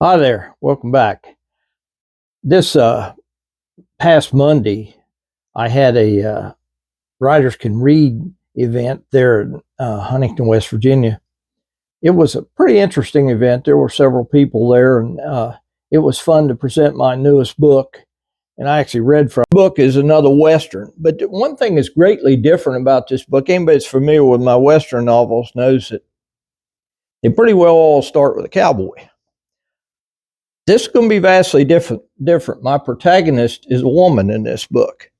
Hi there, welcome back. This past Monday, I had a Writers Can Read event there in Huntington, West Virginia. It was a pretty interesting event. There were several people there, and it was fun to present my newest book. And I actually read from the book is another Western. But one thing is greatly different about this book. Anybody that's familiar with my Western novels knows that they pretty well all start with a cowboy. This is going to be vastly different. My protagonist is a woman in this book.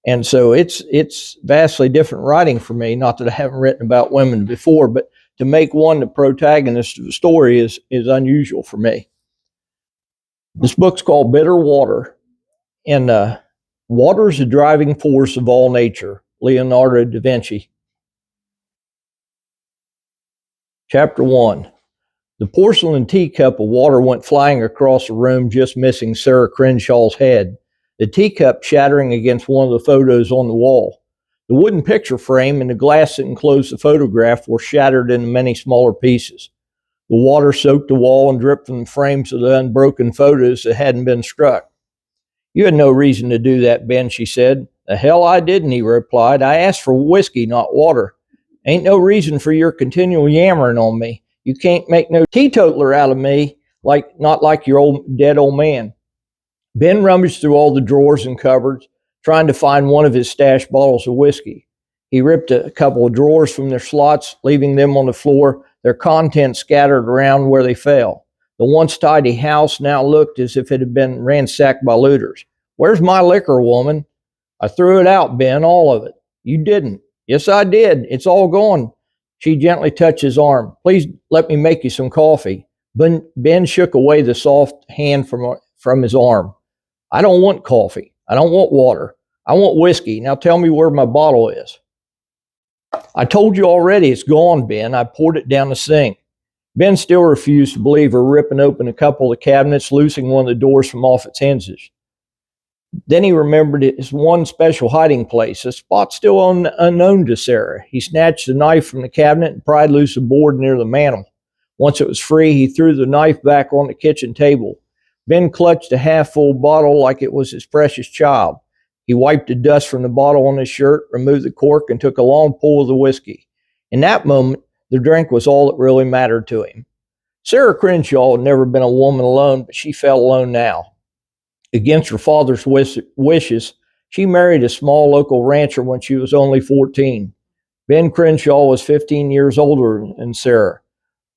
And so it's vastly different writing for me. Not that I haven't written about women before, but to make one the protagonist of the story is unusual for me. This book's called Bitter Water, and water is the driving force of all nature. Leonardo da Vinci. Chapter 1. The porcelain teacup of water went flying across the room, just missing Sarah Crenshaw's head, the teacup shattering against one of the photos on the wall. The wooden picture frame and the glass that enclosed the photograph were shattered into many smaller pieces. The water soaked the wall and dripped from the frames of the unbroken photos that hadn't been struck. You had no reason to do that, Ben, she said. The hell I didn't, he replied. I asked for whiskey, not water. Ain't no reason for your continual yammering on me. You can't make no teetotaler out of me, not like your dead old man. Ben rummaged through all the drawers and cupboards, trying to find one of his stashed bottles of whiskey. He ripped a couple of drawers from their slots, leaving them on the floor, their contents scattered around where they fell. The once tidy house now looked as if it had been ransacked by looters. Where's my liquor, woman? I threw it out, Ben, all of it. You didn't. Yes, I did. It's all gone. She gently touched his arm. Please let me make you some coffee. Ben shook away the soft hand from his arm. I don't want coffee. I don't want water. I want whiskey. Now tell me where my bottle is. I told you already it's gone, Ben. I poured it down the sink. Ben still refused to believe her, ripping open a couple of the cabinets, loosing one of the doors from off its hinges. Then he remembered his one special hiding place, a spot still unknown to Sarah. He snatched the knife from the cabinet and pried loose a board near the mantel. Once it was free, he threw the knife back on the kitchen table. Ben clutched a half-full bottle like it was his precious child. He wiped the dust from the bottle on his shirt, removed the cork, and took a long pull of the whiskey. In that moment, the drink was all that really mattered to him. Sarah Crenshaw had never been a woman alone, but she felt alone now. Against her father's wishes, she married a small local rancher when she was only 14. Ben Crenshaw was 15 years older than Sarah.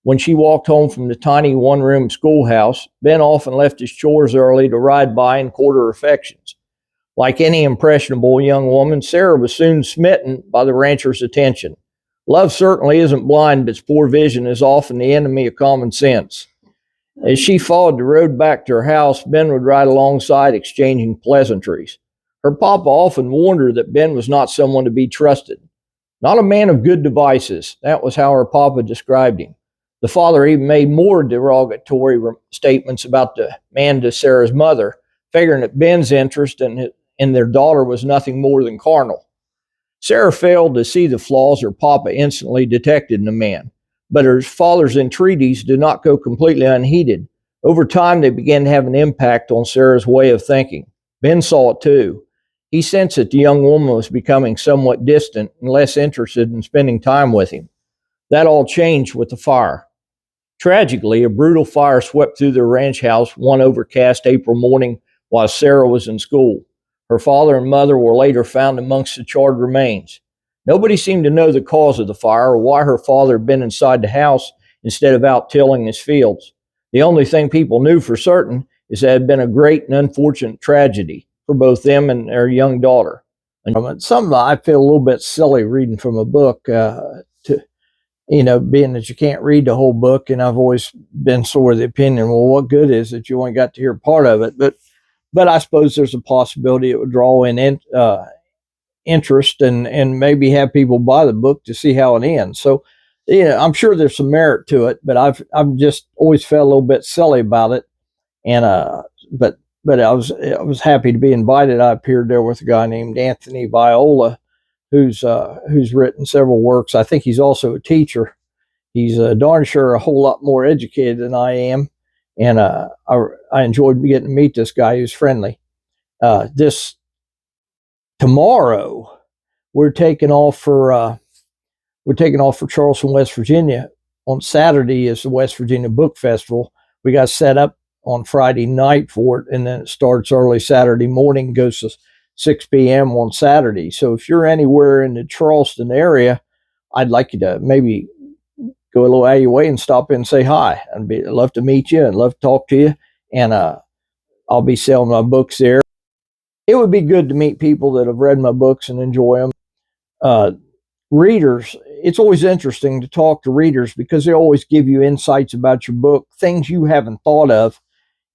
When she walked home from the tiny one-room schoolhouse, Ben often left his chores early to ride by and court her affections. Like any impressionable young woman, Sarah was soon smitten by the rancher's attention. Love certainly isn't blind, but its poor vision is often the enemy of common sense. As she followed the road back to her house, Ben would ride alongside, exchanging pleasantries. Her papa often warned her that Ben was not someone to be trusted. Not a man of good devices. That was how her papa described him. The father even made more derogatory statements about the man to Sarah's mother, figuring that Ben's interest in their daughter was nothing more than carnal. Sarah failed to see the flaws her papa instantly detected in the man. But her father's entreaties did not go completely unheeded. Over time, they began to have an impact on Sarah's way of thinking. Ben saw it too. He sensed that the young woman was becoming somewhat distant and less interested in spending time with him. That all changed with the fire. Tragically, a brutal fire swept through their ranch house one overcast April morning while Sarah was in school. Her father and mother were later found amongst the charred remains. Nobody seemed to know the cause of the fire or why her father had been inside the house instead of out tilling his fields. The only thing people knew for certain is that it had been a great and unfortunate tragedy for both them and their young daughter. And some I feel a little bit silly reading from a book, being that you can't read the whole book, and I've always been sort of the opinion, well, what good is it? You only got to hear part of it. But I suppose there's a possibility it would draw in interest and maybe have people buy the book to see how it ends. So, I'm sure there's some merit to it, but I've just always felt a little bit silly about it. And but I was happy to be invited. I appeared there with a guy named Anthony Viola, who's written several works. I think he's also a teacher. He's darn sure a whole lot more educated than I am, And I enjoyed getting to meet this guy who's friendly. This tomorrow, we're taking off for Charleston, West Virginia. On Saturday is the West Virginia Book Festival. We got set up on Friday night for it, and then it starts early Saturday morning, goes to 6 p.m. on Saturday. So if you're anywhere in the Charleston area, I'd like you to maybe go a little out of your way and stop in and say hi. I'd love to meet you and love to talk to you. And I'll be selling my books there. It would be good to meet people that have read my books and enjoy them. Readers, it's always interesting to talk to readers because they always give you insights about your book, things you haven't thought of,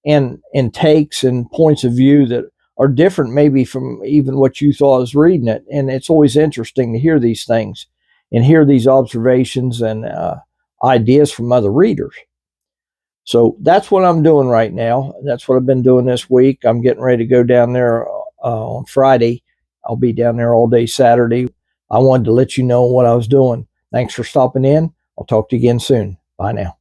and takes and points of view that are different maybe from even what you thought as reading it. And it's always interesting to hear these things and hear these observations and ideas from other readers. So that's what I'm doing right now. That's what I've been doing this week. I'm getting ready to go down there on Friday. I'll be down there all day Saturday. I wanted to let you know what I was doing. Thanks for stopping in. I'll talk to you again soon. Bye now.